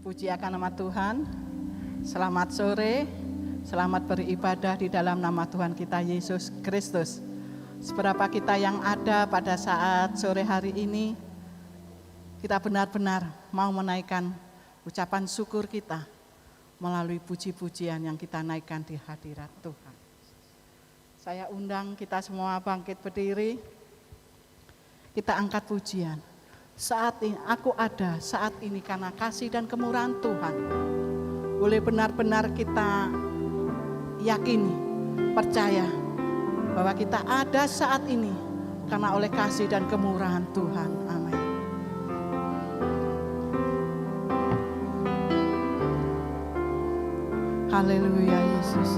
Puji akan nama Tuhan. Selamat sore, selamat beribadah di dalam nama Tuhan kita Yesus Kristus. Seberapa kita yang ada pada saat sore hari ini, kita benar-benar mau menaikkan ucapan syukur kita melalui puji-pujian yang kita naikkan di hadirat Tuhan. Saya undang kita semua bangkit berdiri, kita angkat pujian. Saat ini aku ada saat ini karena kasih dan kemurahan Tuhan. Boleh benar-benar kita yakini, percaya bahwa kita ada saat ini karena oleh kasih dan kemurahan Tuhan. Amin. Haleluya Yesus.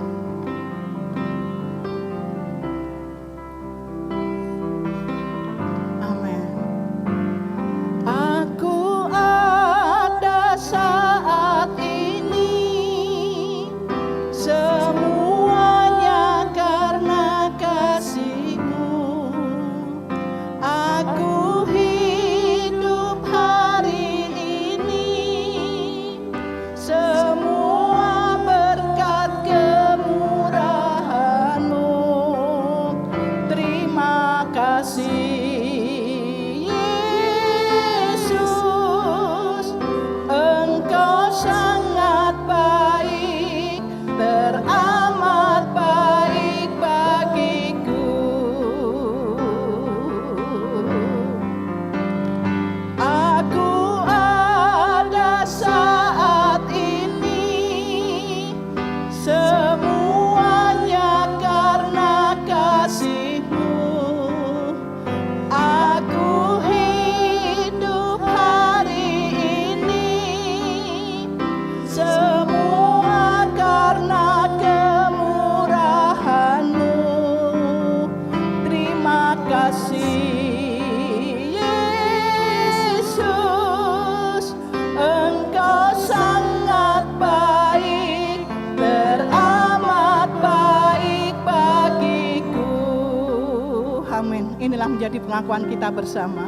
Inilah menjadi pengakuan kita bersama.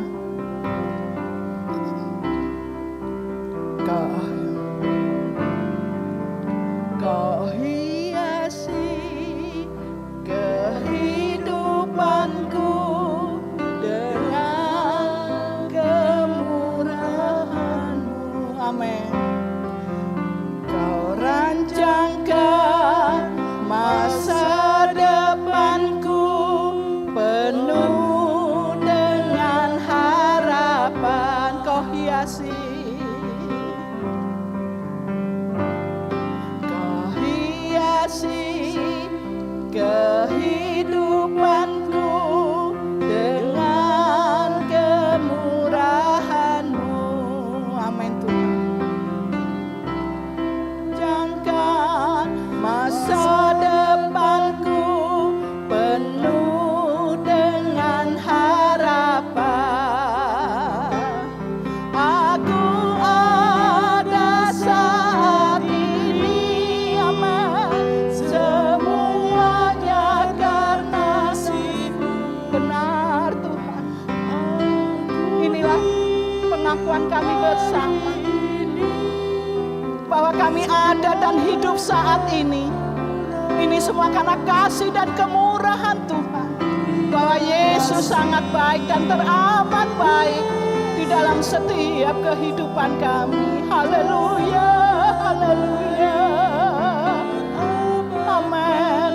Kau hiasi kehidupanku dengan kemurahan-Mu. Amin. Kau rancangkan masa depanku penuh Kau hiasi kehidupanku dengan kemurahan-Mu. Amin Tuhan. Jangan masa depanku penuh dengan harapan. Pengakuan kami bersama bahwa kami ada dan hidup saat ini. Ini semua karena kasih dan kemurahan Tuhan. Bahwa Yesus sangat baik dan teramat baik di dalam setiap kehidupan kami. Haleluya, haleluya. Amin.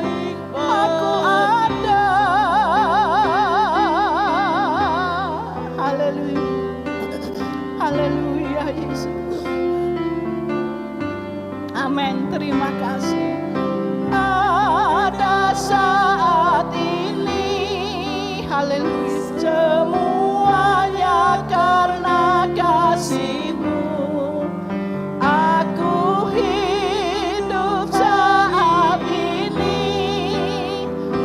Aku ada. Haleluya. Haleluya Yesus. Amin. Terima kasih. Ada saat ini, haleluya, semuanya karena kasih-Mu. Aku hidup saat ini,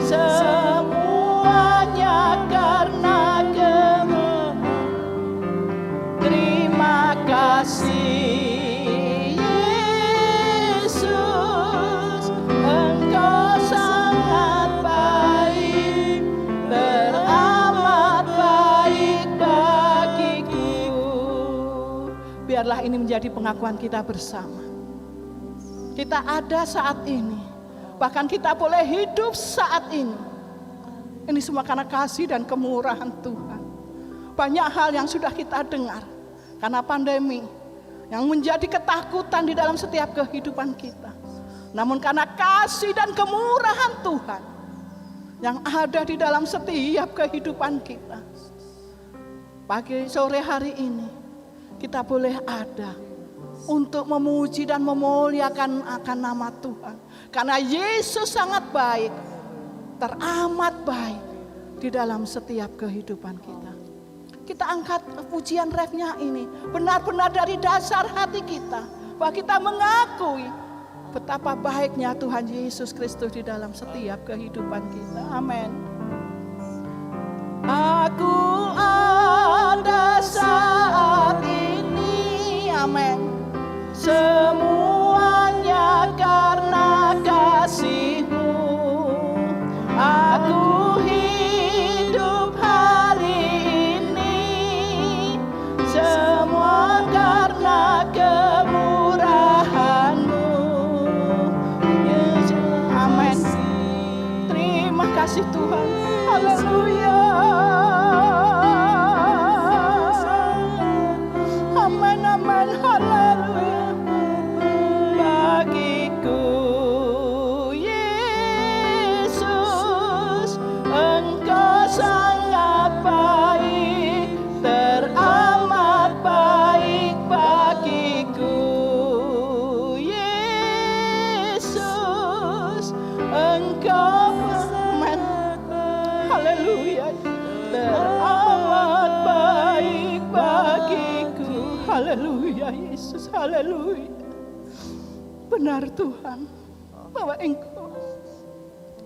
semuanya karena terima kasih Yesus, Engkau sangat baik, teramat baik. biarlah ini menjadi pengakuan kita bersama. Kita ada saat ini, bahkan kita boleh hidup saat ini. Ini semua karena kasih dan kemurahan Tuhan. Banyak hal yang sudah kita dengar karena pandemi yang menjadi ketakutan di dalam setiap kehidupan kita. Namun karena kasih dan kemurahan Tuhan yang ada di dalam setiap kehidupan kita, pagi sore hari ini kita boleh ada untuk memuji dan memuliakan akan nama Tuhan. Karena Yesus sangat baik, teramat baik di dalam setiap kehidupan kita. Kita angkat pujian refnya ini benar-benar dari dasar hati kita, bahwa kita mengakui betapa baiknya Tuhan Yesus Kristus di dalam setiap kehidupan kita. Amin. Aku ada saat ini, amin, semuanya karena kasih-Mu. Aku hidup hari ini, semua karena kemurahan-Mu. Amin. Terima kasih Tuhan. Haleluya. Amin, amin, haleluya. Bagiku Yesus, Engkau sangat baik, teramat baik bagiku. Yesus, Engkau amin, haleluya, teramat baik bagiku. Haleluya Yesus, haleluya. Benar Tuhan, bahwa Engkau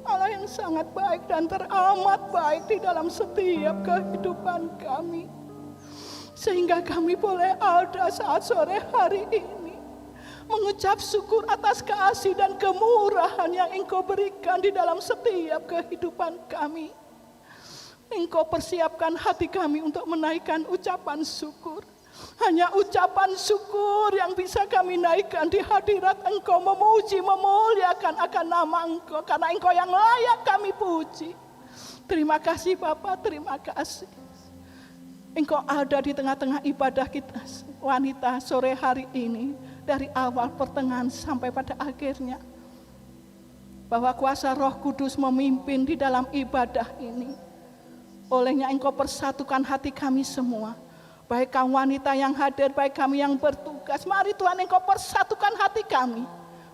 Allah yang sangat baik dan teramat baik di dalam setiap kehidupan kami. Sehingga kami boleh ada saat sore hari ini mengucap syukur atas kasih dan kemurahan yang Engkau berikan di dalam setiap kehidupan kami. Engkau persiapkan hati kami untuk menaikkan ucapan syukur. Hanya ucapan syukur yang bisa kami naikkan di hadirat Engkau, memuji, memuliakan akan nama Engkau, karena Engkau yang layak kami puji. Terima kasih Bapa, terima kasih. Engkau ada di tengah-tengah ibadah kita wanita sore hari ini, dari awal pertengahan sampai pada akhirnya. Bahwa kuasa Roh Kudus memimpin di dalam ibadah ini. Olehnya Engkau persatukan hati kami semua. Baik kaum wanita yang hadir, baik kami yang bertugas. Mari Tuhan Engkau persatukan hati kami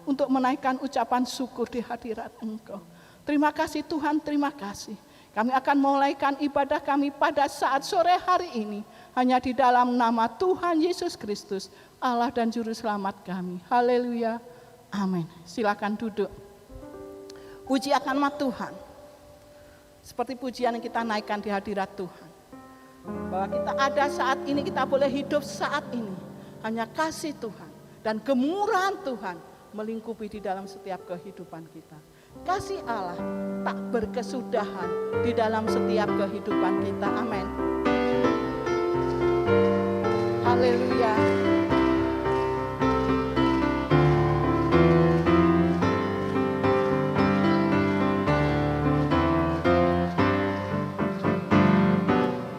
untuk menaikkan ucapan syukur di hadirat Engkau. Terima kasih Tuhan, terima kasih. Kami akan memulaikan ibadah kami pada saat sore hari ini. Hanya di dalam nama Tuhan Yesus Kristus, Allah dan Juru Selamat kami. Haleluya, amin. Silakan duduk. Puji akan nama Tuhan. Seperti pujian yang kita naikkan di hadirat Tuhan. Bahwa kita ada saat ini, kita boleh hidup saat ini. Hanya kasih Tuhan dan kemurahan Tuhan melingkupi di dalam setiap kehidupan kita. Kasih Allah tak berkesudahan di dalam setiap kehidupan kita. Amin. Haleluya.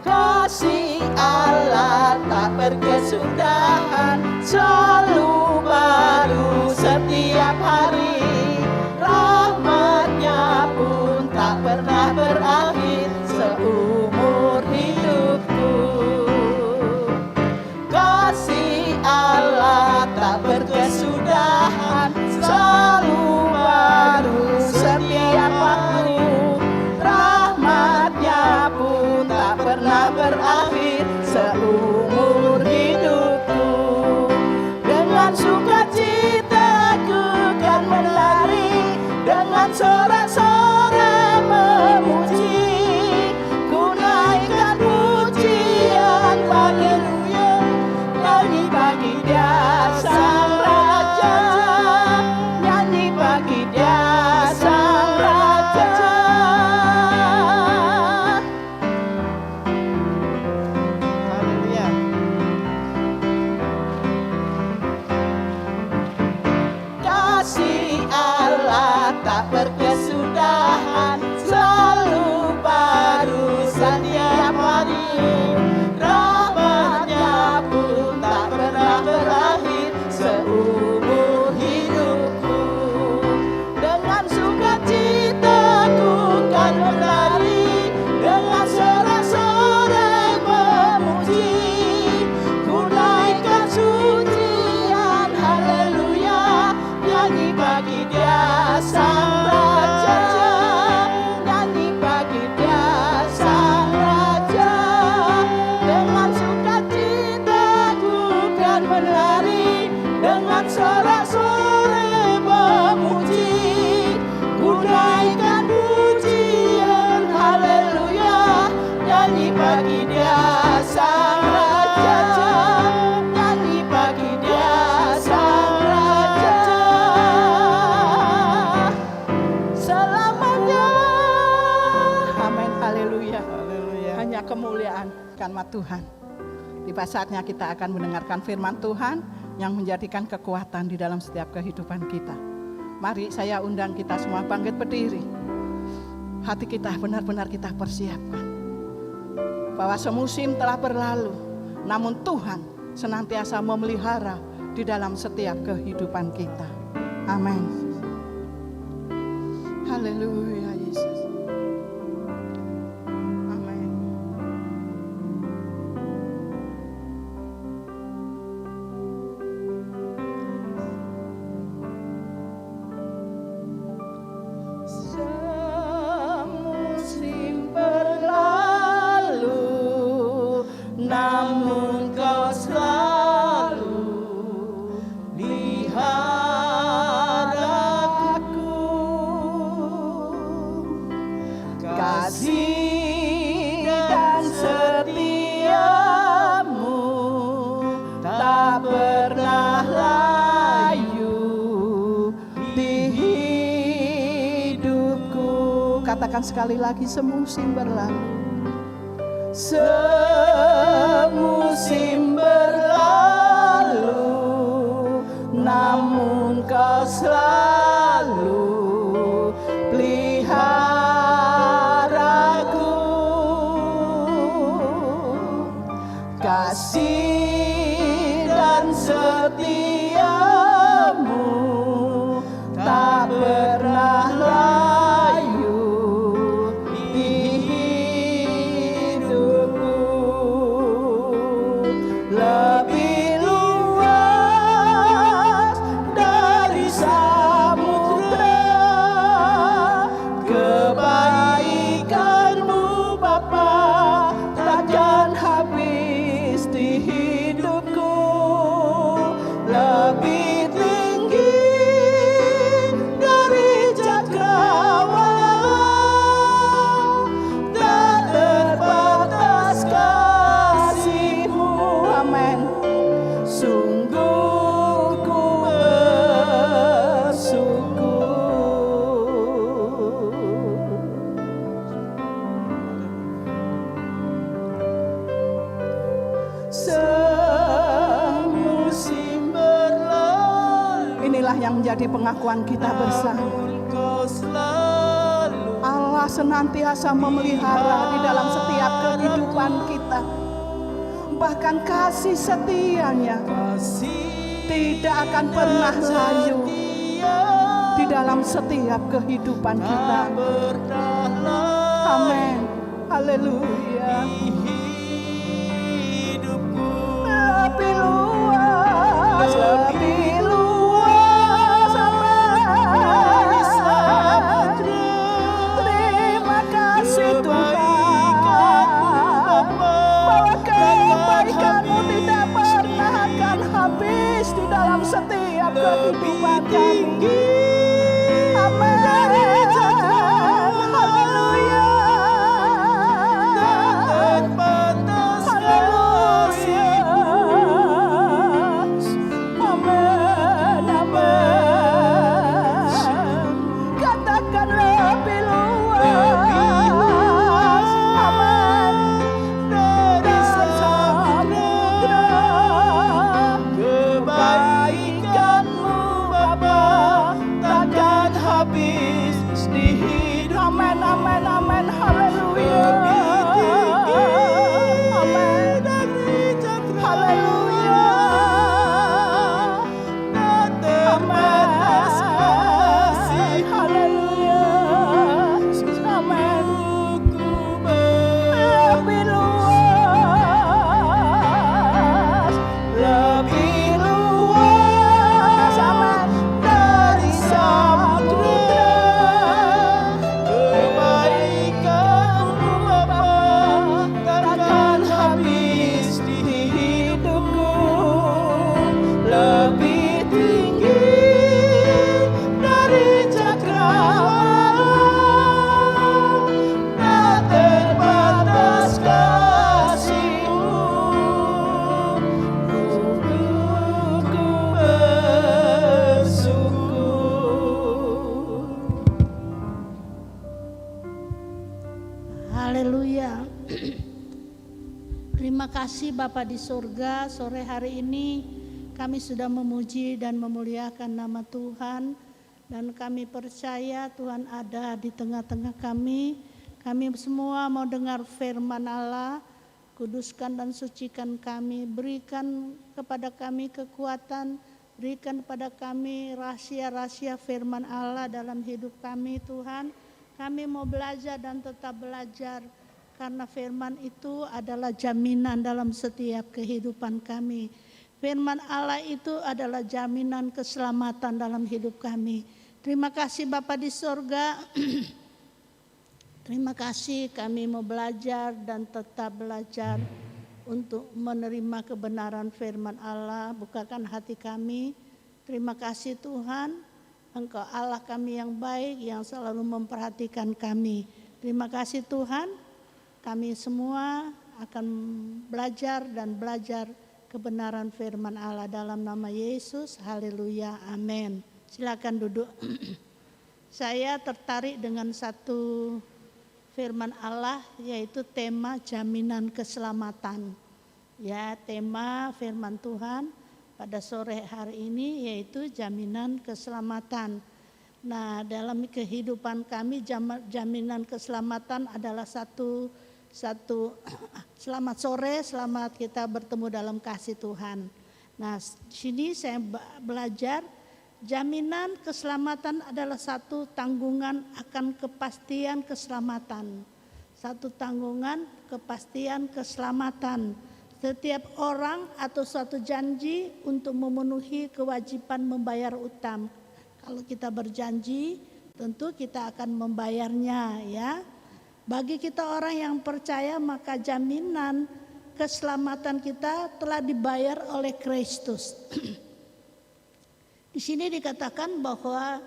Kasih Allah tak berkesudahan, selalu baru setiap hari. Rahmatnya pun tak pernah berakhir seumur hidupku. Kasih Allah tak berkesudahan, selalu baru setiap waktu. Rahmatnya pun tak pernah berakhir seumur hidupku. Dengan sukacita ku kan berlari, dengan sorak-sorai memuji, ku naikkan pujian haleluya, nyanyi bagi Dia Sang Raja, nyanyi bagi Dia Sang Raja. bagi Dia sang raja, nyanyi bagi Dia sang raja selamanya. Amin, haleluya. Hanya kemuliaan karena Tuhan. Tiba saatnya kita akan mendengarkan firman Tuhan yang menjadikan kekuatan di dalam setiap kehidupan kita. Mari saya undang kita semua bangkit berdiri. Hati kita benar-benar kita persiapkan. Bahwa semusim telah berlalu, namun Tuhan senantiasa memelihara di dalam setiap kehidupan kita. Amin. Haleluya Yesus. Amin. Semusim berlalu, namun Kau selalu pelihara aku. Kasih dan setiamu tak pernah layu di hidupku. Katakan sekali lagi, semusim berlalu. Semusim berlalu, namun Kau selalu peliharaku. Kasih dan setiamu tak pernah layu di hidupku. Lebih luas dari samudra kebaikan-Mu Bapa, takkan habis di hidupku. Lebih tinggi dari cakrawala, tak terbatas kasih-Mu. Amin. Sungguh ku bersyukur. Semusim berlalu. Inilah yang menjadi pengakuan kita bersama. Allah senantiasa memelihara di dalam setiap kehidupan kita. Bahkan kasih setia-Nya tidak akan pernah layu di dalam setiap kehidupan kita. Amin. Haleluya. Lebih luas, lebih luas dari samudra. Terima kasih Tuhan, bahwa kebaikan-Mu tidak pernah akan habis di dalam setiap kehidupan kami. Amin. Haleluya. Kebaikan-Mu Bapa, Terima kasih Bapa di surga, sore hari ini kami sudah memuji dan memuliakan nama Tuhan. Dan kami percaya Tuhan ada di tengah-tengah kami. Kami semua mau dengar firman Allah. Kuduskan dan sucikan kami, berikan kepada kami kekuatan, berikan kepada kami rahasia-rahasia firman Allah dalam hidup kami Tuhan. Kami mau belajar dan tetap belajar. Karena firman itu adalah jaminan dalam setiap kehidupan kami. Firman Allah itu adalah jaminan keselamatan dalam hidup kami. Terima kasih Bapa di sorga. Terima kasih kami mau belajar dan tetap belajar untuk menerima kebenaran firman Allah. Bukakan hati kami. Terima kasih Tuhan. Engkau Allah kami yang baik yang selalu memperhatikan kami. Terima kasih Tuhan. Kami semua akan belajar dan belajar kebenaran firman Allah dalam nama Yesus. Haleluya. Amin. Silakan duduk. Saya tertarik dengan satu firman Allah yaitu tema jaminan keselamatan. Ya, tema firman Tuhan pada sore hari ini yaitu jaminan keselamatan. Nah, dalam kehidupan kami jaminan keselamatan adalah satu selamat sore, selamat kita bertemu dalam kasih Tuhan. Nah, di sini saya belajar jaminan keselamatan adalah satu tanggungan akan kepastian keselamatan. Satu tanggungan kepastian keselamatan. Setiap orang atau suatu janji untuk memenuhi kewajiban membayar utang. Kalau kita berjanji, tentu kita akan membayarnya ya. Bagi kita orang yang percaya maka jaminan keselamatan kita telah dibayar oleh Kristus. Di sini dikatakan bahwa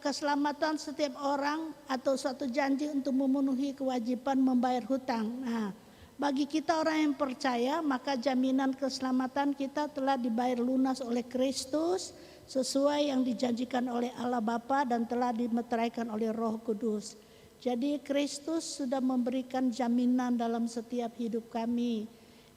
keselamatan setiap orang atau suatu janji untuk memenuhi kewajiban membayar hutang. Nah, bagi kita orang yang percaya maka jaminan keselamatan kita telah dibayar lunas oleh Kristus. Sesuai yang dijanjikan oleh Allah Bapa dan telah dimeteraikan oleh Roh Kudus. Jadi Kristus sudah memberikan jaminan dalam setiap hidup kami.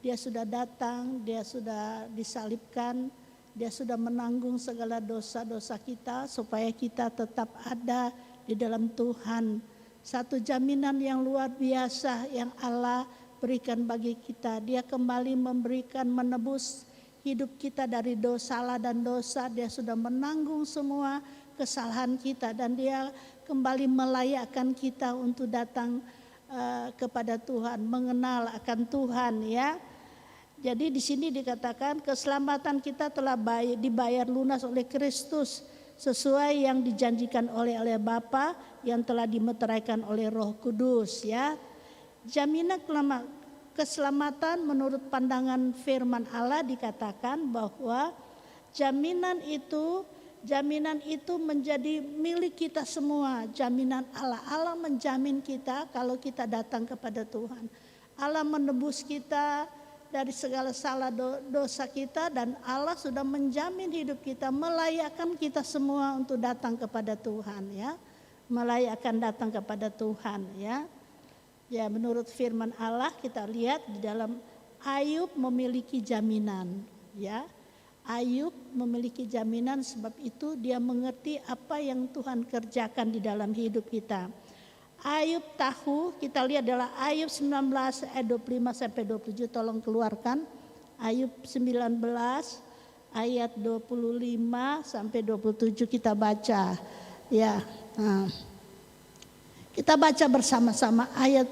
Dia sudah datang, dia sudah disalibkan, dia sudah menanggung segala dosa-dosa kita supaya kita tetap ada di dalam Tuhan. Satu jaminan yang luar biasa yang Allah berikan bagi kita. Dia kembali memberikan menebus hidup kita dari dosa dan dosa. Dia sudah menanggung semua kesalahan kita dan dia kembali melayakkan kita untuk datang kepada Tuhan, mengenal akan Tuhan ya. Jadi di sini dikatakan keselamatan kita telah dibayar lunas oleh Kristus sesuai yang dijanjikan oleh Bapa yang telah dimeteraikan oleh Roh Kudus ya. Jaminan keselamatan menurut pandangan firman Allah dikatakan bahwa jaminan itu menjadi milik kita semua. Jaminan Allah menjamin kita kalau kita datang kepada Tuhan. Allah menebus kita dari segala salah dosa kita dan Allah sudah menjamin hidup kita, melayakkan kita semua untuk datang kepada Tuhan ya. Melayakkan datang kepada Tuhan ya. Ya, menurut firman Allah kita lihat di dalam Ayub memiliki jaminan ya. Ayub memiliki jaminan sebab itu dia mengerti apa yang Tuhan kerjakan di dalam hidup kita. Ayub tahu, kita lihat adalah Ayub 19 ayat 25 sampai 27, tolong keluarkan. Ayub 19 ayat 25 sampai 27 kita baca. Ya. Nah. Kita baca bersama-sama Ayub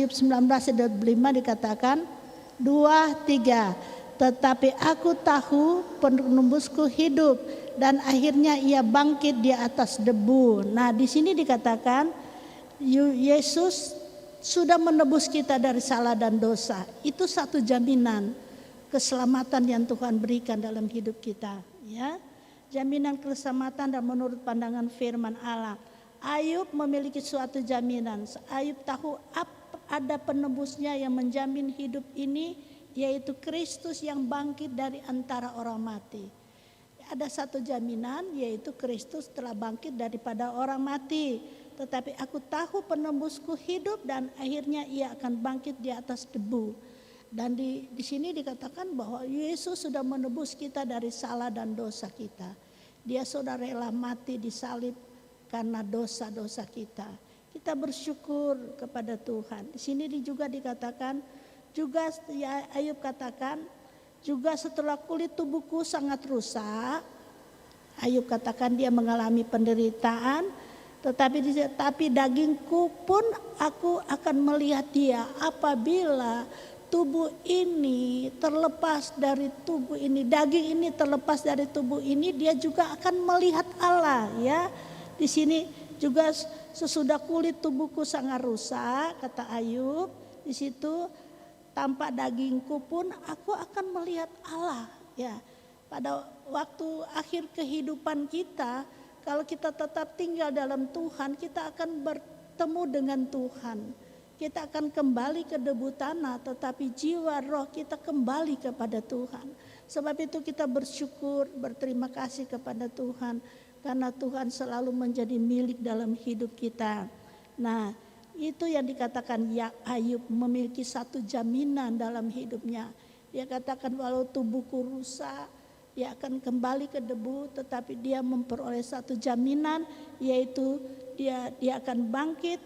19 ayat 25 dikatakan 2-3. Tetapi aku tahu penembusku hidup dan akhirnya ia bangkit di atas debu. Nah, di sini dikatakan Yesus sudah menebus kita dari salah dan dosa. Itu satu jaminan keselamatan yang Tuhan berikan dalam hidup kita, ya. Jaminan keselamatan dan menurut pandangan firman Allah. Ayub memiliki suatu jaminan. Ayub tahu ada penebusnya yang menjamin hidup ini, yaitu Kristus yang bangkit dari antara orang mati. Ada satu jaminan, yaitu Kristus telah bangkit daripada orang mati. tetapi aku tahu penebusku hidup dan akhirnya ia akan bangkit di atas debu. Dan di sini dikatakan bahwa Yesus sudah menebus kita dari salah dan dosa kita. Dia sudah rela mati di salib karena dosa-dosa kita. Kita bersyukur kepada Tuhan. Di sini juga dikatakan, juga ya, Ayub katakan, juga setelah kulit tubuhku sangat rusak, Ayub katakan dia mengalami penderitaan, tapi dagingku pun aku akan melihat dia. Apabila tubuh ini terlepas dari tubuh ini, daging ini terlepas dari tubuh ini, dia juga akan melihat Allah, ya. Di sini juga sesudah kulit tubuhku sangat rusak, kata Ayub, di situ tanpa dagingku pun aku akan melihat Allah, ya. Pada waktu akhir kehidupan kita, kalau kita tetap tinggal dalam Tuhan, kita akan bertemu dengan Tuhan. Kita akan kembali ke debu tanah, tetapi jiwa roh kita kembali kepada Tuhan. Sebab itu kita bersyukur, berterima kasih kepada Tuhan, karena Tuhan selalu menjadi milik dalam hidup kita. Nah, itu yang dikatakan ya, Ayub memiliki satu jaminan dalam hidupnya. Dia katakan walau tubuhku rusak, dia akan kembali ke debu, tetapi dia memperoleh satu jaminan, yaitu dia akan bangkit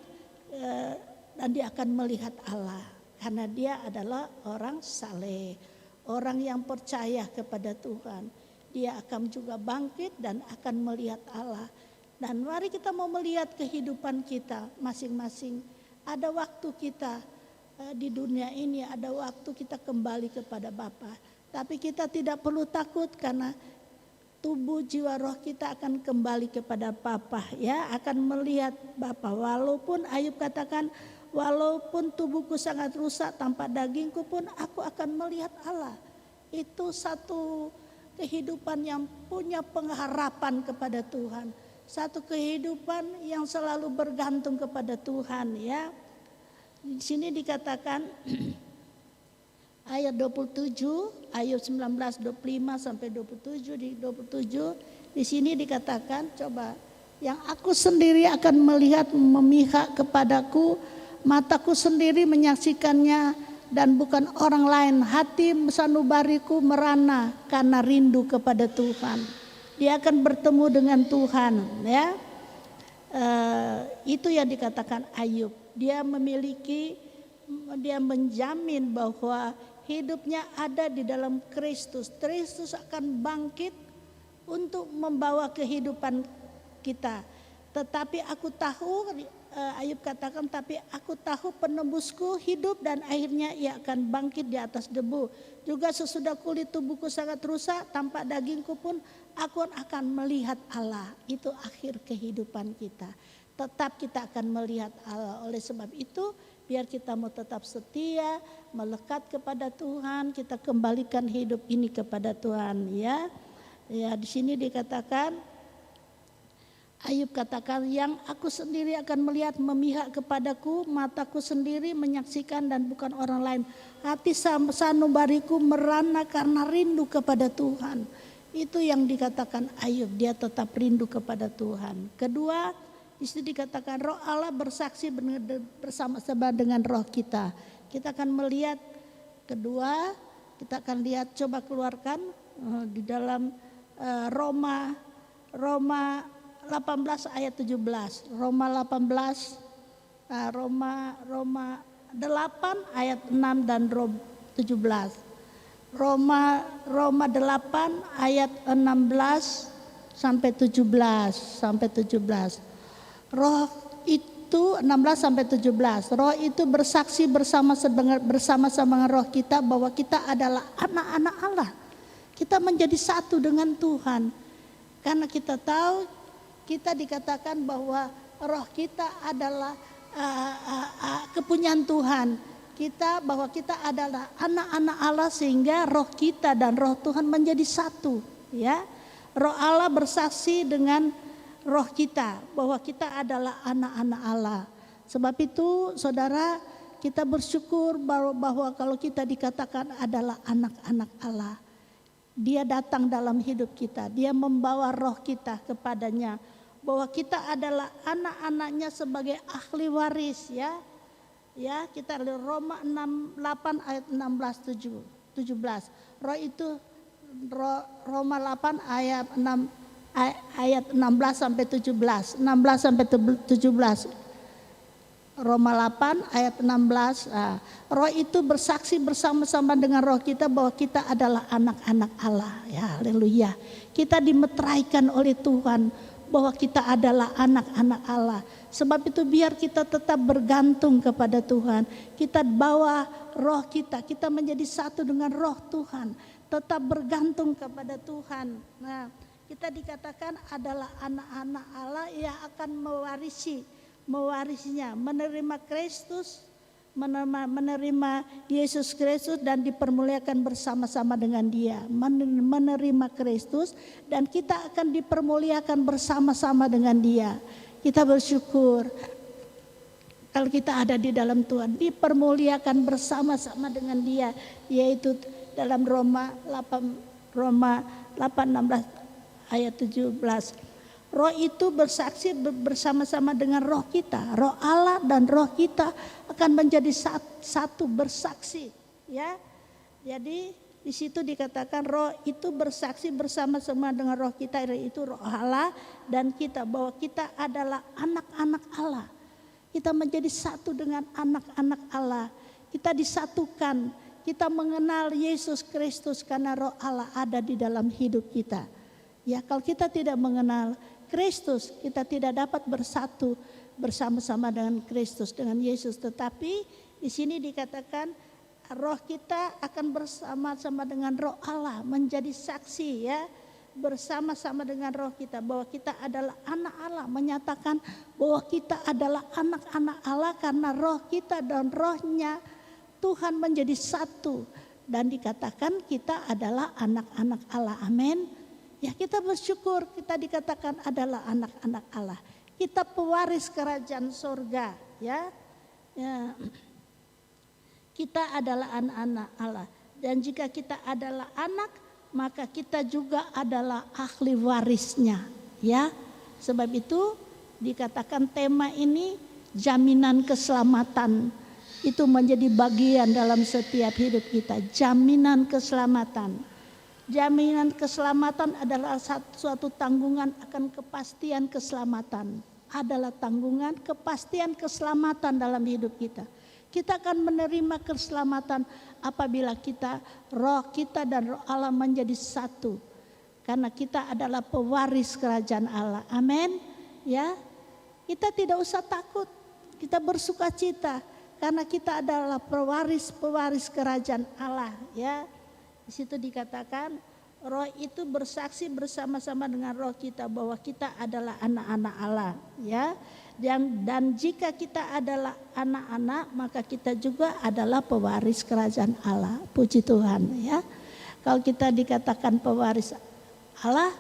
dan dia akan melihat Allah. Karena dia adalah orang saleh, orang yang percaya kepada Tuhan. Dia akan juga bangkit dan akan melihat Allah. Dan mari kita mau melihat kehidupan kita masing-masing. Ada waktu kita di dunia ini, ada waktu kita kembali kepada Bapa. Tapi kita tidak perlu takut karena tubuh jiwa roh kita akan kembali kepada Bapa, ya, akan melihat Bapa. Walaupun Ayub katakan, walaupun tubuhku sangat rusak tanpa dagingku pun aku akan melihat Allah. Itu satu kehidupan yang punya pengharapan kepada Tuhan. Satu kehidupan yang selalu bergantung kepada Tuhan, ya. Di sini dikatakan ayat 27, ayat 19, 25 sampai 27, di 27 di sini dikatakan, coba, yang aku sendiri akan melihat memihak kepadaku, mataku sendiri menyaksikannya dan bukan orang lain. Hati sanubariku merana karena rindu kepada Tuhan. Dia akan bertemu dengan Tuhan, ya. Itu yang dikatakan Ayub. Dia menjamin bahwa hidupnya ada di dalam Kristus. Kristus akan bangkit untuk membawa kehidupan kita. Tetapi aku tahu, Ayub katakan, tapi aku tahu penebusku hidup dan akhirnya ia akan bangkit di atas debu. Juga sesudah kulit tubuhku sangat rusak, tanpa dagingku pun aku akan melihat Allah. Itu akhir kehidupan kita. Tetap kita akan melihat Allah. Oleh sebab itu, biar kita mau tetap setia, melekat kepada Tuhan, kita kembalikan hidup ini kepada Tuhan, ya. Ya, di sini dikatakan, Ayub katakan, yang aku sendiri akan melihat memihak kepadaku, mataku sendiri menyaksikan dan bukan orang lain. Hati sanubariku merana karena rindu kepada Tuhan. Itu yang dikatakan Ayub, dia tetap rindu kepada Tuhan. Kedua, di sini dikatakan roh Allah bersaksi bersama-sama dengan roh kita. Kita akan melihat kedua, kita akan lihat, coba keluarkan di dalam Roma 18 ayat 17. Roma 18, Roma 8 ayat 6 dan 17. Roma 8 ayat 16 sampai 17. Roh itu 16 sampai 17. Roh itu bersaksi bersama-sama roh kita bahwa kita adalah anak-anak Allah. Kita menjadi satu dengan Tuhan. Karena kita tahu, kita dikatakan bahwa roh kita adalah kepunyaan Tuhan. Bahwa kita adalah anak-anak Allah, sehingga roh kita dan roh Tuhan menjadi satu, ya. Roh Allah bersaksi dengan roh kita bahwa kita adalah anak-anak Allah. Sebab itu, saudara, kita bersyukur bahwa kalau kita dikatakan adalah anak-anak Allah, Dia datang dalam hidup kita, Dia membawa roh kita kepadanya bahwa kita adalah anak-anaknya sebagai ahli waris ya. Ya, kita lihat Roma 8 ayat 17. Roh itu Roma 8 ayat 16 sampai 17. 16 sampai 17. Roma 8 ayat 16. Roh itu bersaksi bersama-sama dengan roh kita bahwa kita adalah anak-anak Allah. Ya, haleluya. Kita dimeteraikan oleh Tuhan bahwa kita adalah anak-anak Allah. Sebab itu biar kita tetap bergantung kepada Tuhan. Kita bawa roh kita menjadi satu dengan roh Tuhan. Tetap bergantung kepada Tuhan. Nah, kita dikatakan adalah anak-anak Allah yang akan mewarisinya, menerima Kristus, menerima Yesus Kristus dan dipermuliakan bersama-sama dengan Dia. Menerima Kristus dan kita akan dipermuliakan bersama-sama dengan Dia. Kita bersyukur kalau kita ada di dalam Tuhan, dipermuliakan bersama-sama dengan Dia, yaitu dalam Roma 8:16 ayat 17. Roh itu bersaksi bersama-sama dengan roh kita. Roh Allah dan roh kita akan menjadi satu bersaksi, ya. Jadi di situ dikatakan roh itu bersaksi bersama-sama dengan roh kita, yaitu roh Allah dan kita, bahwa kita adalah anak-anak Allah. Kita menjadi satu dengan anak-anak Allah. Kita disatukan. Kita mengenal Yesus Kristus karena roh Allah ada di dalam hidup kita. Ya, kalau kita tidak mengenal Kristus, kita tidak dapat bersatu bersama-sama dengan Kristus, dengan Yesus. Tetapi di sini dikatakan roh kita akan bersama-sama dengan roh Allah, menjadi saksi ya, bersama-sama dengan roh kita bahwa kita adalah anak Allah, menyatakan bahwa kita adalah anak-anak Allah karena roh kita dan rohnya Tuhan menjadi satu dan dikatakan kita adalah anak-anak Allah. Amin. Ya, kita bersyukur kita dikatakan adalah anak-anak Allah. Kita pewaris kerajaan sorga ya. Ya. Kita adalah anak-anak Allah. Dan jika kita adalah anak, maka kita juga adalah ahli warisnya ya. Sebab itu dikatakan tema ini jaminan keselamatan. Itu menjadi bagian dalam setiap hidup kita. Jaminan keselamatan. Jaminan keselamatan adalah suatu tanggungan akan kepastian keselamatan. Adalah tanggungan kepastian keselamatan dalam hidup kita. Kita akan menerima keselamatan apabila roh kita dan roh Allah menjadi satu. Karena kita adalah pewaris kerajaan Allah. Amin. Ya. Kita tidak usah takut. Kita bersukacita karena kita adalah pewaris kerajaan Allah, ya. Di situ dikatakan roh itu bersaksi bersama-sama dengan roh kita bahwa kita adalah anak-anak Allah, ya. Dan jika kita adalah anak-anak, maka kita juga adalah pewaris kerajaan Allah. Puji Tuhan, ya. Kalau kita dikatakan pewaris Allah,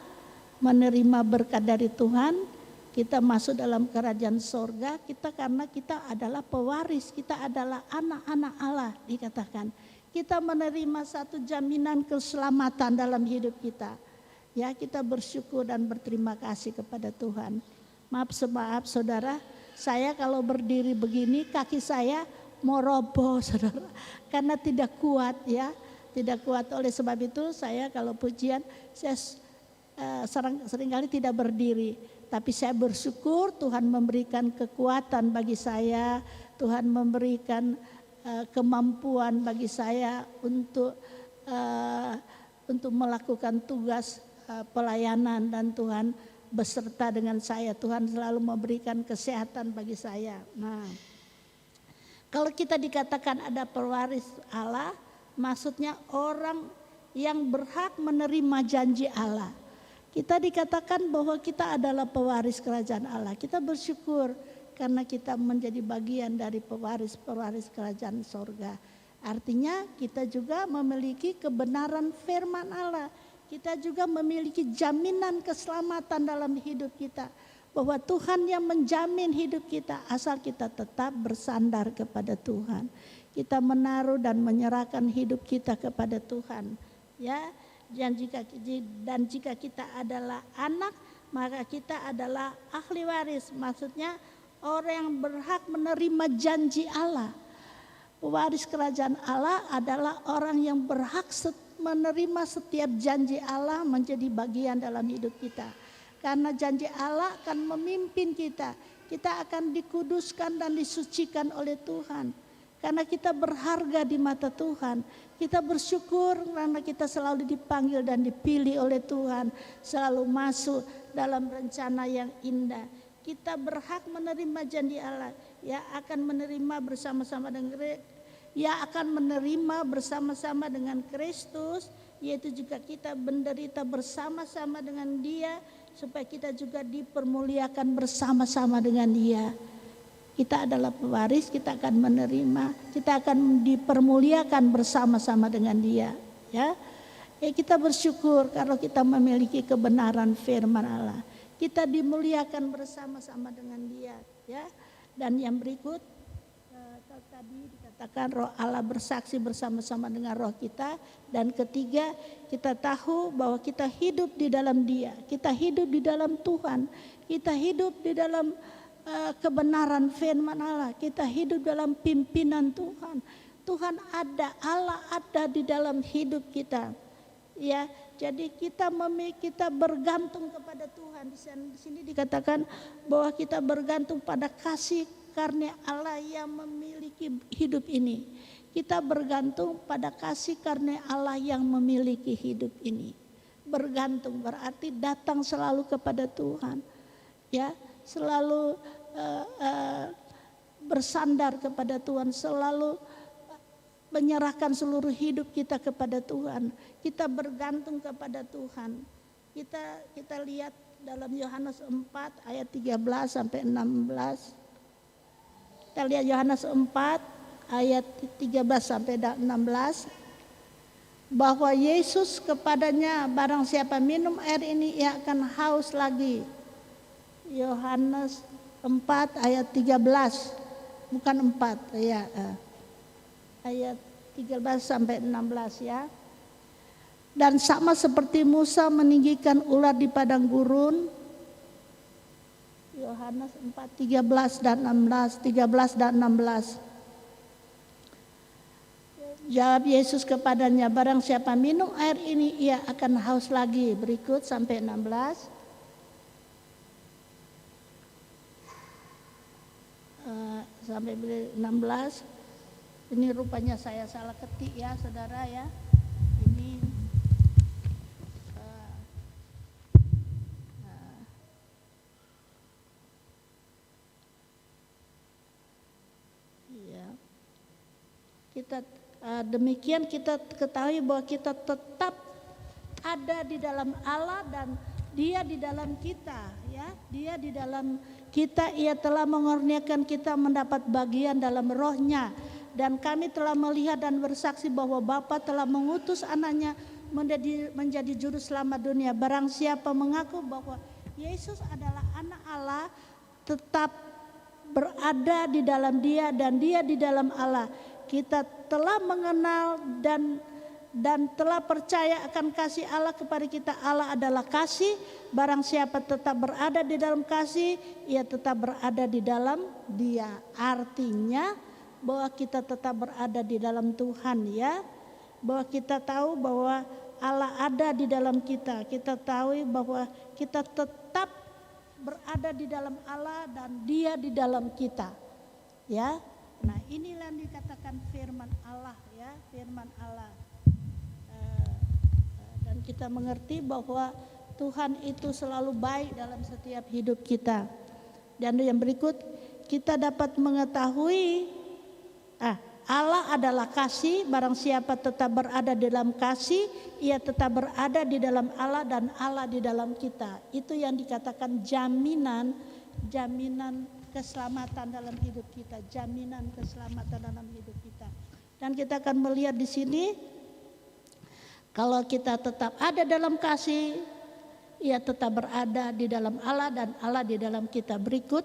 menerima berkat dari Tuhan, kita masuk dalam kerajaan sorga, karena kita adalah pewaris, kita adalah anak-anak Allah dikatakan. Kita menerima satu jaminan keselamatan dalam hidup kita. Ya, kita bersyukur dan berterima kasih kepada Tuhan. Maaf saudara, saya kalau berdiri begini kaki saya mau roboh saudara, karena tidak kuat ya, tidak kuat. Oleh sebab itu saya kalau pujian saya seringkali tidak berdiri, tapi saya bersyukur Tuhan memberikan kekuatan bagi saya, Tuhan memberikan kemampuan bagi saya untuk melakukan tugas pelayanan dan Tuhan beserta dengan saya. Tuhan selalu memberikan kesehatan bagi saya. Nah, kalau kita dikatakan ada pewaris Allah, maksudnya orang yang berhak menerima janji Allah. Kita dikatakan bahwa kita adalah pewaris kerajaan Allah. Kita bersyukur karena kita menjadi bagian dari pewaris kerajaan sorga. Artinya kita juga memiliki kebenaran firman Allah. Kita juga memiliki jaminan keselamatan dalam hidup kita. Bahwa Tuhan yang menjamin hidup kita asal kita tetap bersandar kepada Tuhan. Kita menaruh dan menyerahkan hidup kita kepada Tuhan. Ya, dan jika kita adalah anak, maka kita adalah ahli waris. Maksudnya orang yang berhak menerima janji Allah. Pewaris kerajaan Allah adalah orang yang berhak menerima setiap janji Allah menjadi bagian dalam hidup kita. Karena janji Allah akan memimpin kita. Kita akan dikuduskan dan disucikan oleh Tuhan. Karena kita berharga di mata Tuhan. Kita bersyukur karena kita selalu dipanggil dan dipilih oleh Tuhan. Selalu masuk dalam rencana yang indah. Kita berhak menerima janji Allah. Ya akan menerima bersama-sama dengan Kristus, yaitu juga kita menderita bersama-sama dengan Dia, supaya kita juga dipermuliakan bersama-sama dengan Dia. Kita adalah pewaris, kita akan menerima, kita akan dipermuliakan bersama-sama dengan Dia. Ya, kita bersyukur kalau kita memiliki kebenaran firman Allah. Kita dimuliakan bersama-sama dengan Dia. Ya, dan yang berikut tadi dikatakan Roh Allah bersaksi bersama-sama dengan roh kita. Dan ketiga, kita tahu bahwa kita hidup di dalam Dia. Kita hidup di dalam Tuhan. Kita hidup di dalam kebenaran firman Allah. Kita hidup dalam pimpinan Tuhan. Tuhan ada, Allah ada di dalam hidup kita. Ya, jadi kita bergantung kepada Tuhan. Di sini dikatakan bahwa kita bergantung pada kasih karena Allah yang memiliki hidup ini. Kita bergantung pada kasih karena Allah yang memiliki hidup ini. Bergantung berarti datang selalu kepada Tuhan. Ya, selalu bersandar kepada Tuhan, selalu menyerahkan seluruh hidup kita kepada Tuhan. Kita bergantung kepada Tuhan. Kita lihat dalam Yohanes 4 ayat 13 sampai 16. Kita lihat Yohanes 4 ayat 13 sampai 16. Bahwa Yesus kepadanya, barang siapa minum air ini ia akan haus lagi. Yohanes 4 ayat 13. Bukan 4 ya. Ayat 13 sampai 16 ya. Dan sama seperti Musa meninggikan ular di padang gurun. Yohanes 4 13 dan 16, 13 dan 16. Jawab Yesus kepadanya, barang siapa minum air ini ia akan haus lagi. Berikut sampai 16. Sampai 16. Ini rupanya saya salah ketik ya saudara ya. Ini ya. Kita demikian kita ketahui bahwa kita tetap ada di dalam Allah dan Dia di dalam kita ya. Dia di dalam kita, Ia telah mengurniakan kita mendapat bagian dalam roh-Nya. Dan kami telah melihat dan bersaksi bahwa Bapa telah mengutus anaknya menjadi juru selamat dunia. Barang siapa mengaku bahwa Yesus adalah anak Allah, tetap berada di dalam Dia dan Dia di dalam Allah. Kita telah mengenal dan telah percaya akan kasih Allah kepada kita. Allah adalah kasih. Barang siapa tetap berada di dalam kasih, ia tetap berada di dalam Dia. Artinya bahwa kita tetap berada di dalam Tuhan ya. Bahwa kita tahu bahwa Allah ada di dalam kita. Kita tahu bahwa kita tetap berada di dalam Allah dan Dia di dalam kita. Ya. Nah, inilah yang dikatakan firman Allah ya, firman Allah. Dan kita mengerti bahwa Tuhan itu selalu baik dalam setiap hidup kita. Dan yang berikut, kita dapat mengetahui Allah adalah kasih. Barang siapa tetap berada dalam kasih, ia tetap berada di dalam Allah dan Allah di dalam kita. Itu yang dikatakan jaminan keselamatan dalam hidup kita, jaminan keselamatan dalam hidup kita. Dan kita akan melihat di sini, kalau kita tetap ada dalam kasih, ia tetap berada di dalam Allah dan Allah di dalam kita. Berikut,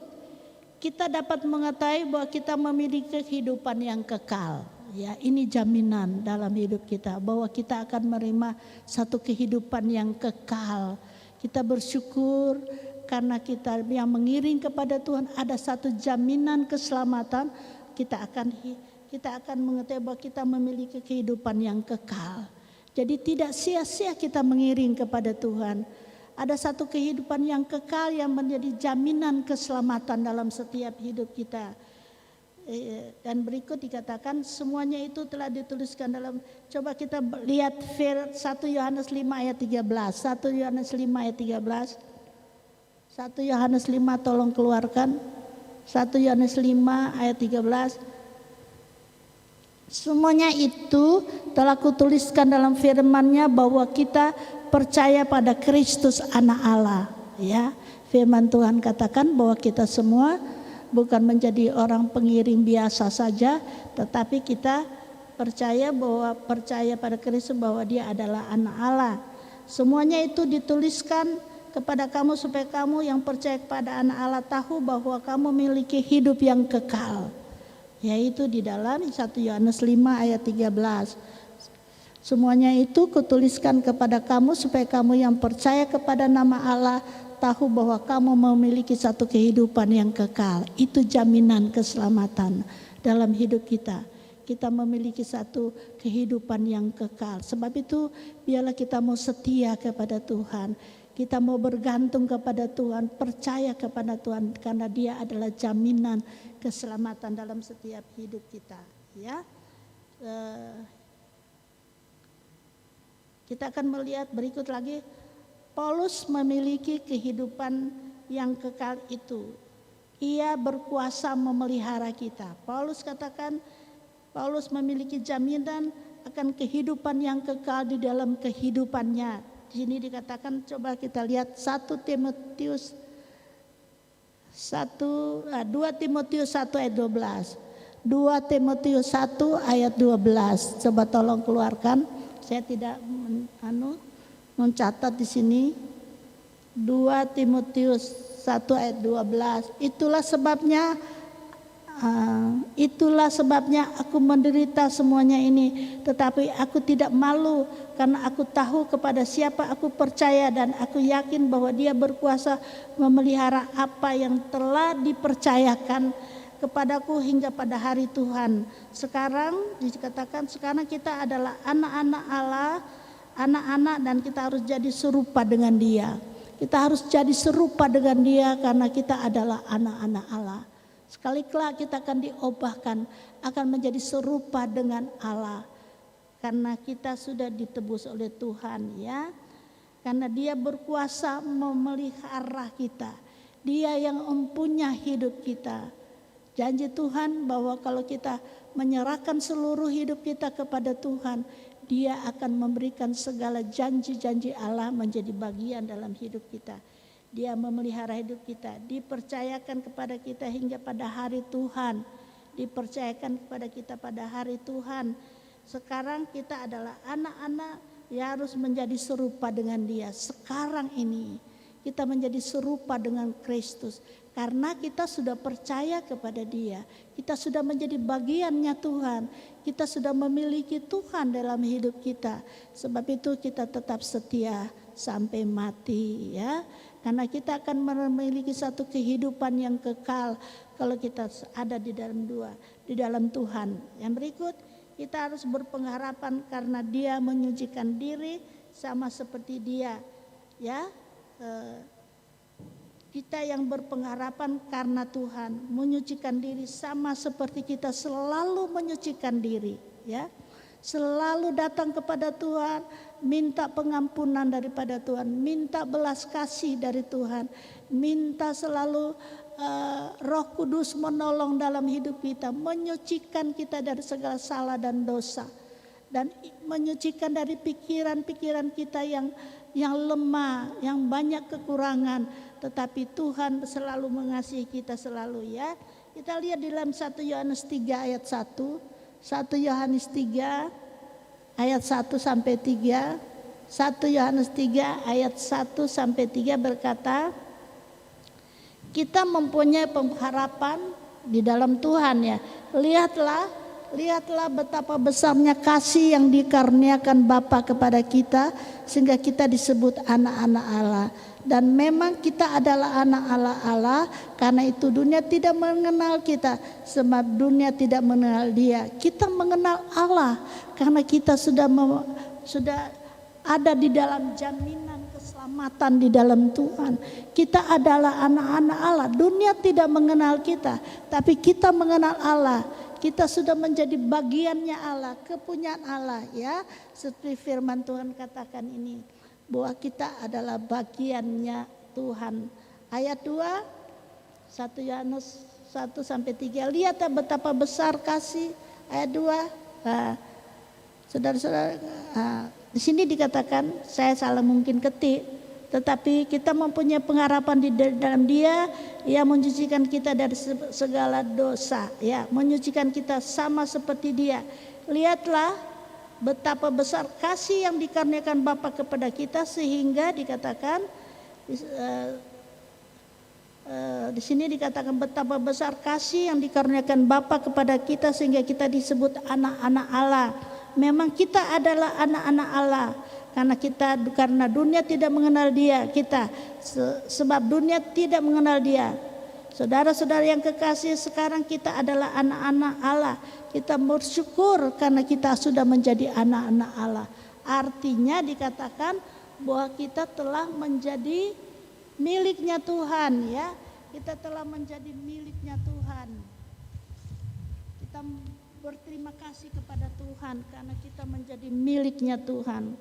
kita dapat mengetahui bahwa kita memiliki kehidupan yang kekal. Ya, ini jaminan dalam hidup kita bahwa kita akan menerima satu kehidupan yang kekal. Kita bersyukur karena kita yang mengiring kepada Tuhan ada satu jaminan keselamatan. Kita akan mengetahui bahwa kita memiliki kehidupan yang kekal. Jadi tidak sia-sia kita mengiring kepada Tuhan. Ada satu kehidupan yang kekal yang menjadi jaminan keselamatan dalam setiap hidup kita. Dan berikut dikatakan semuanya itu telah dituliskan dalam, coba kita lihat 1 Yohanes 5 ayat 13. 1 Yohanes 5 ayat 13. 1 Yohanes 5 tolong keluarkan. 1 Yohanes 5 ayat 13. Semuanya itu telah kutuliskan dalam firman-Nya bahwa kita percaya pada Kristus Anak Allah. Ya, firman Tuhan katakan bahwa kita semua bukan menjadi orang pengiring biasa saja, tetapi kita percaya pada Kristus bahwa Dia adalah Anak Allah. Semuanya itu dituliskan kepada kamu supaya kamu yang percaya kepada Anak Allah tahu bahwa kamu memiliki hidup yang kekal. Yaitu di dalam 1 Yohanes 5 ayat 13. Semuanya itu kutuliskan kepada kamu supaya kamu yang percaya kepada nama Allah tahu bahwa kamu memiliki satu kehidupan yang kekal. Itu jaminan keselamatan dalam hidup kita. Kita memiliki satu kehidupan yang kekal. Sebab itu biarlah kita mau setia kepada Tuhan. Kita mau bergantung kepada Tuhan, percaya kepada Tuhan karena Dia adalah jaminan keselamatan dalam setiap hidup kita. Ya, kita akan melihat berikut lagi. Paulus memiliki kehidupan yang kekal itu. Ia berkuasa memelihara kita. Paulus katakan, Paulus memiliki jaminan akan kehidupan yang kekal di dalam kehidupannya. Di sini dikatakan, coba kita lihat 2 Timotius 1 ayat 12. 2 Timotius 1 ayat 12. Coba tolong keluarkan. Saya tidak mencatat di sini. 2 Timotius 1 ayat 12. Itulah sebabnya aku menderita semuanya ini, tetapi aku tidak malu karena aku tahu kepada siapa aku percaya dan aku yakin bahwa Dia berkuasa memelihara apa yang telah dipercayakan kepadaku hingga pada hari Tuhan. Sekarang dikatakan sekarang kita adalah anak-anak Allah, anak-anak, dan kita harus jadi serupa dengan Dia. Kita harus jadi serupa dengan Dia karena kita adalah anak-anak Allah. Sekali kelak kita akan diubahkan, akan menjadi serupa dengan Allah. Karena kita sudah ditebus oleh Tuhan, ya. Karena Dia berkuasa memelihara kita. Dia yang mempunyai hidup kita. Janji Tuhan bahwa kalau kita menyerahkan seluruh hidup kita kepada Tuhan, Dia akan memberikan segala janji-janji Allah menjadi bagian dalam hidup kita. Dia memelihara hidup kita, dipercayakan kepada kita hingga pada hari Tuhan. Dipercayakan kepada kita pada hari Tuhan. Sekarang kita adalah anak-anak yang harus menjadi serupa dengan Dia. Sekarang ini kita menjadi serupa dengan Kristus. Karena kita sudah percaya kepada Dia, kita sudah menjadi bagiannya Tuhan, kita sudah memiliki Tuhan dalam hidup kita. Sebab itu kita tetap setia sampai mati, ya. Karena kita akan memiliki satu kehidupan yang kekal kalau kita ada di dalam Tuhan. Yang berikut, kita harus berpengharapan karena Dia menyucikan diri sama seperti Dia, ya. Kita yang berpengharapan karena Tuhan menyucikan diri sama seperti kita selalu menyucikan diri, ya. Selalu datang kepada Tuhan, minta pengampunan daripada Tuhan, minta belas kasih dari Tuhan, minta selalu Roh Kudus menolong dalam hidup kita, menyucikan kita dari segala salah dan dosa, dan menyucikan dari pikiran-pikiran kita yang lemah, yang banyak kekurangan. Tetapi Tuhan selalu mengasihi kita selalu, ya. Kita lihat di dalam 1 Yohanes 3 ayat 1. 1 Yohanes 3 ayat 1 sampai 3. 1 Yohanes 3 ayat 1 sampai 3 berkata, kita mempunyai pengharapan di dalam Tuhan, ya. lihatlah betapa besarnya kasih yang dikaruniakan Bapa kepada kita sehingga kita disebut anak-anak Allah. Dan memang kita adalah anak Allah, karena itu dunia tidak mengenal kita sebab dunia tidak mengenal Dia. Kita mengenal Allah karena kita sudah ada di dalam jaminan keselamatan di dalam Tuhan. Kita adalah anak-anak Allah. Dunia tidak mengenal kita, tapi kita mengenal Allah. Kita sudah menjadi bagiannya Allah, kepunyaan Allah, ya. Seperti firman Tuhan katakan ini, bahwa kita adalah bagiannya Tuhan. Ayat 2, 1 Yohanes 1-3. Lihat betapa besar kasih. Ayat 2. Saudara-saudara, di sini dikatakan, saya salah mungkin ketik, tetapi kita mempunyai pengharapan di dalam Dia. Ia menyucikan kita dari segala dosa, ya, menyucikan kita sama seperti Dia. Lihatlah betapa besar kasih yang dikaruniakan Bapa kepada kita, sehingga dikatakan di sini dikatakan betapa besar kasih yang dikaruniakan Bapa kepada kita sehingga kita disebut anak-anak Allah. Memang kita adalah anak-anak Allah karena dunia tidak mengenal Dia, sebab dunia tidak mengenal Dia. Saudara-saudara yang kekasih, sekarang kita adalah anak-anak Allah. Kita bersyukur karena kita sudah menjadi anak-anak Allah. Artinya dikatakan bahwa kita telah menjadi miliknya Tuhan, ya. Kita telah menjadi miliknya Tuhan. Kita berterima kasih kepada Tuhan karena kita menjadi miliknya Tuhan.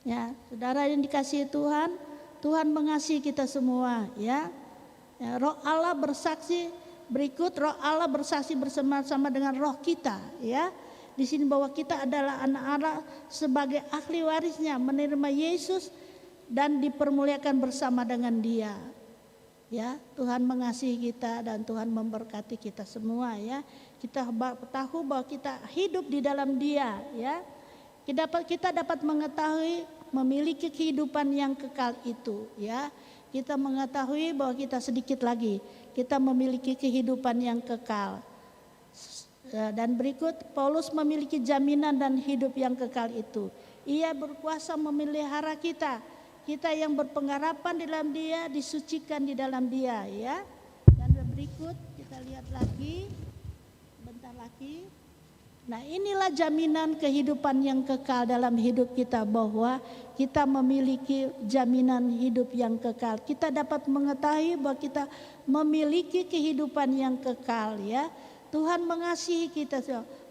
Ya, saudara yang dikasihi Tuhan, Tuhan mengasihi kita semua, ya. Ya, Roh Allah bersaksi berikut, Roh Allah bersaksi bersama-sama dengan roh kita, ya. Di sini bahwa kita adalah anak Allah sebagai ahli warisnya, menerima Yesus dan dipermuliakan bersama dengan Dia. Ya, Tuhan mengasihi kita dan Tuhan memberkati kita semua, ya. Kita tahu bahwa kita hidup di dalam Dia, ya. Kita dapat mengetahui memiliki kehidupan yang kekal itu, ya. Kita mengetahui bahwa kita sedikit lagi kita memiliki kehidupan yang kekal. Dan berikut, Paulus memiliki jaminan dan hidup yang kekal itu. Ia berkuasa memelihara kita. Kita yang berpengharapan di dalam Dia, disucikan di dalam Dia, ya. Dan berikut kita lihat lagi, bentar lagi. Nah, inilah jaminan kehidupan yang kekal dalam hidup kita, bahwa kita memiliki jaminan hidup yang kekal. Kita dapat mengetahui bahwa kita memiliki kehidupan yang kekal, ya. Tuhan mengasihi kita.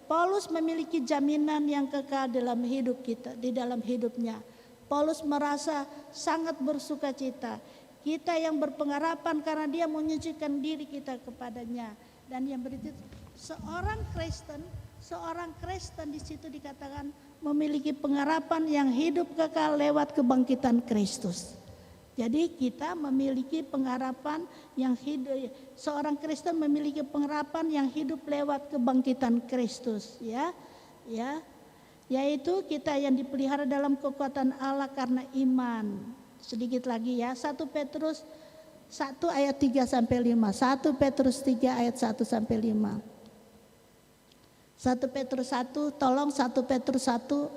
Paulus memiliki jaminan yang kekal dalam hidup kita, di dalam hidupnya. Paulus merasa sangat bersukacita. Kita yang berpengharapan karena Dia menyucikan diri kita kepadanya. Dan yang berikut, seorang Kristen di situ dikatakan memiliki pengharapan yang hidup kekal lewat kebangkitan Kristus. Jadi kita memiliki pengharapan yang hidup. Seorang Kristen memiliki pengharapan yang hidup lewat kebangkitan Kristus, ya. Yaitu kita yang dipelihara dalam kekuatan Allah karena iman. Sedikit lagi, ya. 1 Petrus 1 ayat 3-5. 1 Petrus 3 ayat 1-5. 1 Petrus 1, tolong 1 Petrus 1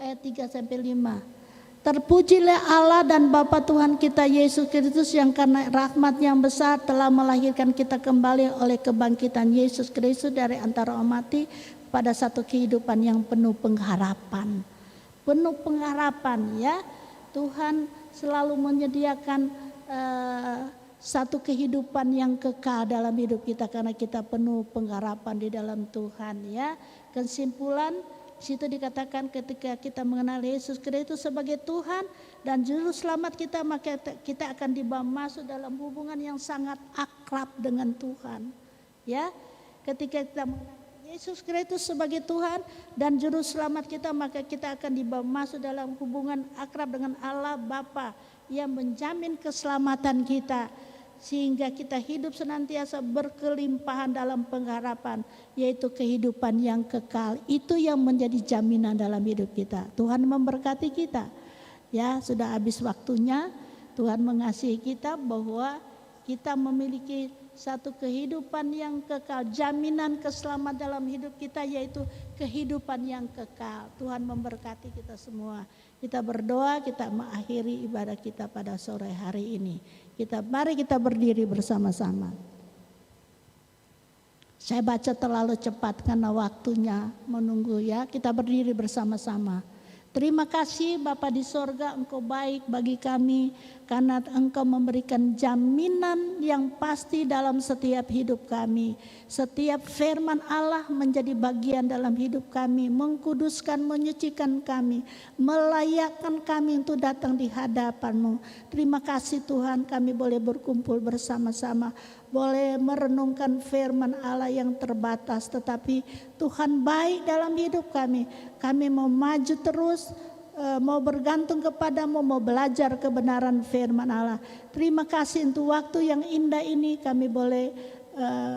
ayat 3-5. Terpujilah Allah dan Bapa Tuhan kita Yesus Kristus, yang karena rahmat yang besar telah melahirkan kita kembali oleh kebangkitan Yesus Kristus dari antara orang mati pada satu kehidupan yang penuh pengharapan. Penuh pengharapan, ya. Tuhan selalu menyediakan satu kehidupan yang kekal dalam hidup kita karena kita penuh pengharapan di dalam Tuhan, ya. Kesimpulan, situ dikatakan ketika kita mengenal Yesus Kristus sebagai Tuhan dan juru selamat kita, maka kita akan dibawa masuk dalam hubungan yang sangat akrab dengan Tuhan, ya. Ketika kita mengenal Yesus Kristus sebagai Tuhan dan juru selamat kita, maka kita akan dibawa masuk dalam hubungan akrab dengan Allah Bapa yang menjamin keselamatan kita, sehingga kita hidup senantiasa berkelimpahan dalam pengharapan, yaitu kehidupan yang kekal. Itu yang menjadi jaminan dalam hidup kita. Tuhan memberkati kita. Ya, sudah habis waktunya. Tuhan mengasihi kita bahwa kita memiliki satu kehidupan yang kekal, jaminan keselamatan dalam hidup kita yaitu kehidupan yang kekal. Tuhan memberkati kita semua. Kita berdoa, kita mengakhiri ibadah kita pada sore hari ini. Mari kita berdiri bersama-sama. Saya baca terlalu cepat karena waktunya menunggu ya. Kita berdiri bersama-sama. Terima kasih Bapa di sorga, Engkau baik bagi kami karena Engkau memberikan jaminan yang pasti dalam setiap hidup kami. Setiap firman Allah menjadi bagian dalam hidup kami, mengkuduskan, menyucikan kami, melayakkan kami untuk datang di hadapan-Mu. Terima kasih Tuhan, kami boleh berkumpul bersama-sama, boleh merenungkan firman Allah yang terbatas, tetapi Tuhan baik dalam hidup kami. Kami mau maju terus, mau bergantung kepadamu, mau belajar kebenaran firman Allah. Terima kasih untuk waktu yang indah ini kami boleh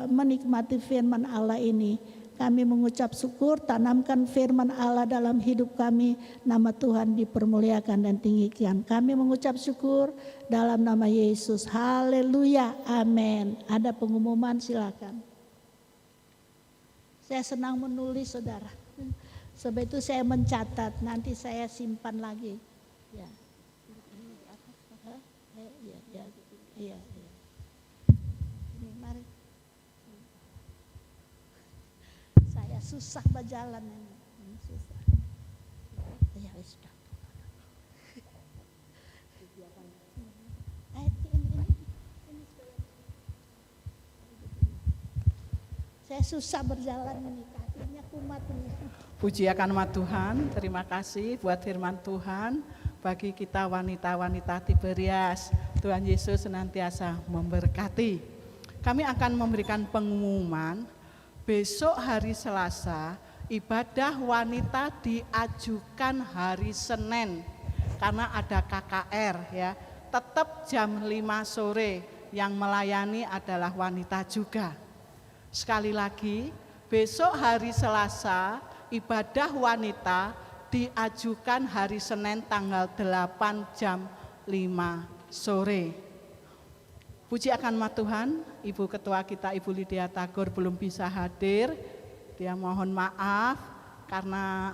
menikmati firman Allah ini. Kami mengucap syukur, tanamkan firman Allah dalam hidup kami. Nama Tuhan dipermuliakan dan tinggikan. Kami mengucap syukur dalam nama Yesus. Haleluya, amin. Ada pengumuman, silakan. Saya senang menulis saudara. Sebab itu saya mencatat, nanti saya simpan lagi. Ya. Iya. Ini mari. Saya susah berjalan ini. Susah. Ya sudah. Saya susah berjalan ini, kakinya kumat ini. Puji akan nama Tuhan, terima kasih buat firman Tuhan bagi kita wanita-wanita Tiberias. Tuhan Yesus senantiasa memberkati. Kami akan memberikan pengumuman, besok hari Selasa ibadah wanita diajukan hari Senin karena ada KKR ya. Tetap jam 5 sore, yang melayani adalah wanita juga. Sekali lagi, besok hari Selasa ibadah wanita diajukan hari Senin tanggal 8 jam 5 sore. Puji akan nama Tuhan, Ibu Ketua kita Ibu Lydia Tagor belum bisa hadir. Dia mohon maaf karena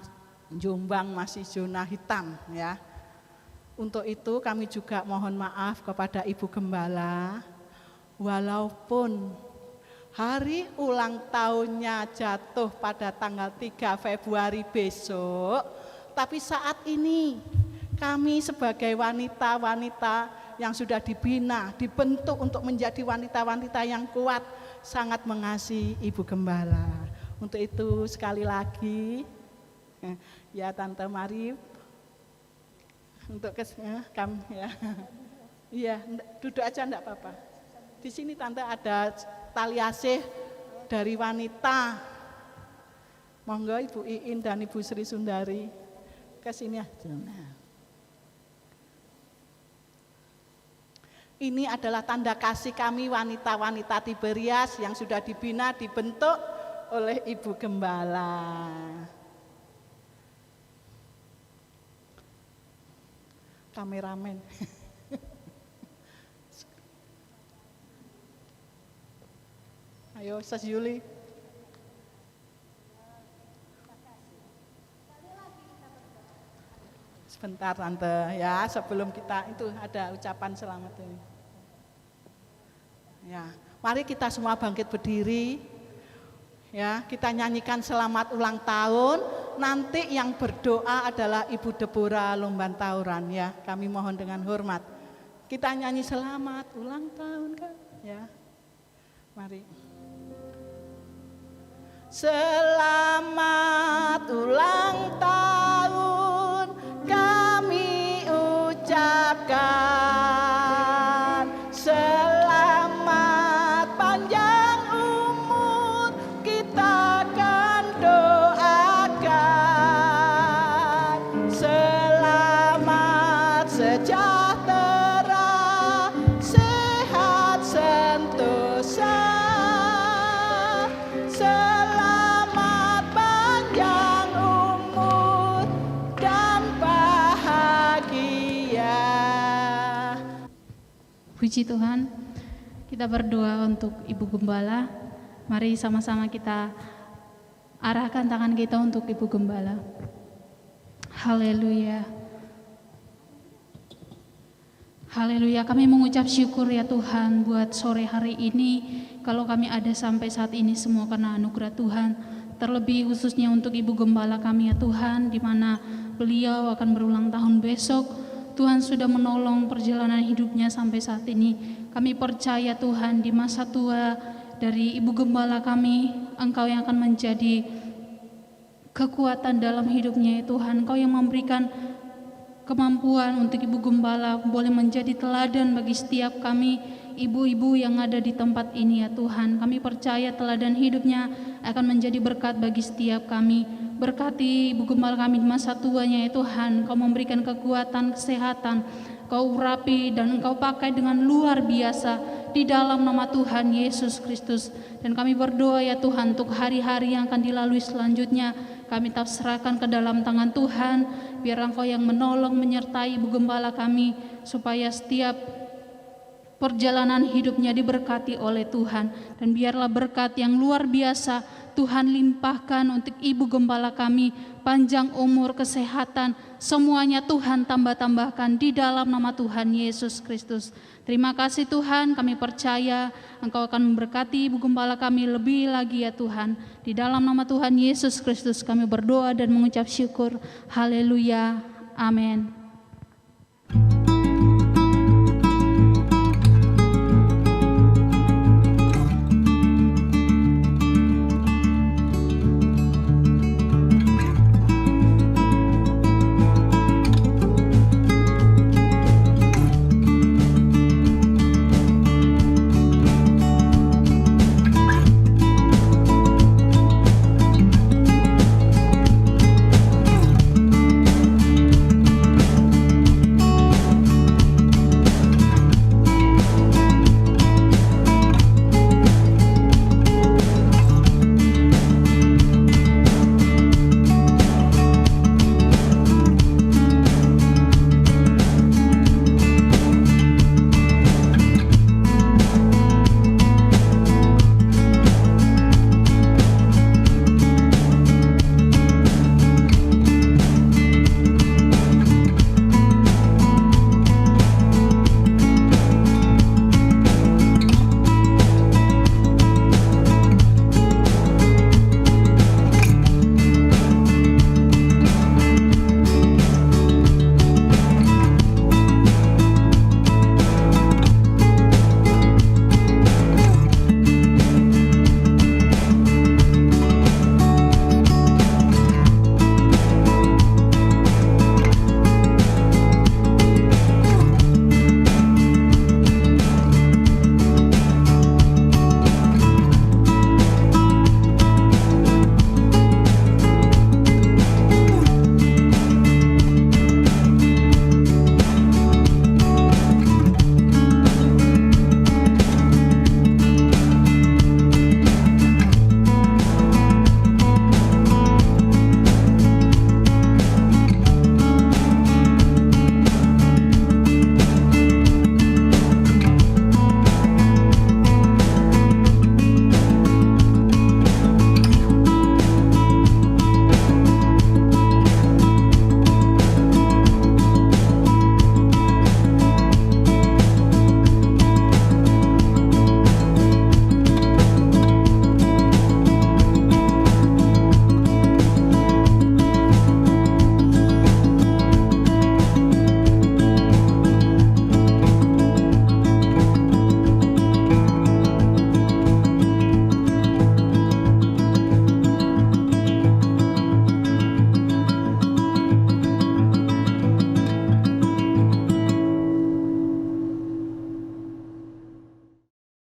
Jombang masih zona hitam ya. Untuk itu kami juga mohon maaf kepada Ibu Gembala. Walaupun hari ulang tahunnya jatuh pada tanggal 3 Februari besok, tapi saat ini kami sebagai wanita-wanita yang sudah dibina, dibentuk untuk menjadi wanita-wanita yang kuat, sangat mengasihi Ibu Gembala. Untuk itu sekali lagi, ya Tante Mari, untuk kami ya, iya duduk aja enggak apa-apa. Di sini Tante ada tali asih dari wanita. Monggo Ibu Iin dan Ibu Sri Sundari ke sini aja. Ini adalah tanda kasih kami wanita-wanita Tiberias yang sudah dibina, dibentuk oleh Ibu Gembala. Kameramen. Ayo, Sas Yuli. Sebentar Tante ya, sebelum kita itu ada ucapan selamat ini. Ya, mari kita semua bangkit berdiri. Ya, kita nyanyikan selamat ulang tahun. Nanti yang berdoa adalah Ibu Deborah Lomban Tauran ya. Kami mohon dengan hormat. Kita nyanyi selamat ulang tahun kan? Ya. Mari. Selamat ulang tahun kami ucapkan, selamat panjang umur kita akan doakan, selamat sejahtera, sehat sentosa. Puji Tuhan, Kita berdoa untuk Ibu Gembala. Mari sama-sama kita arahkan tangan kita untuk Ibu Gembala. Haleluya. Haleluya, kami mengucap syukur ya Tuhan buat sore hari ini. Kalau kami ada sampai saat ini semua karena anugerah Tuhan. Terlebih khususnya untuk Ibu Gembala kami ya Tuhan, di mana beliau akan berulang tahun besok. Tuhan sudah menolong perjalanan hidupnya sampai saat ini. Kami percaya Tuhan di masa tua dari Ibu Gembala kami, Engkau yang akan menjadi kekuatan dalam hidupnya ya Tuhan. Engkau yang memberikan kemampuan untuk Ibu Gembala boleh menjadi teladan bagi setiap kami ibu-ibu yang ada di tempat ini ya Tuhan. Kami percaya teladan hidupnya akan menjadi berkat bagi setiap kami. Berkati Ibu Gembala kami di masa tuanya ya Tuhan. Kau memberikan kekuatan, kesehatan, Kau urapi dan Engkau pakai dengan luar biasa di dalam nama Tuhan Yesus Kristus. Dan kami berdoa ya Tuhan untuk hari-hari yang akan dilalui selanjutnya. Kami tak serahkan ke dalam tangan Tuhan. Biar Engkau yang menolong menyertai Ibu Gembala kami, supaya setiap perjalanan hidupnya diberkati oleh Tuhan. Dan biarlah berkat yang luar biasa Tuhan limpahkan untuk Ibu Gembala kami, panjang umur, kesehatan, semuanya Tuhan tambah-tambahkan di dalam nama Tuhan Yesus Kristus. Terima kasih Tuhan, kami percaya Engkau akan memberkati Ibu Gembala kami lebih lagi ya Tuhan. Di dalam nama Tuhan Yesus Kristus kami berdoa dan mengucap syukur. Haleluya. Amin.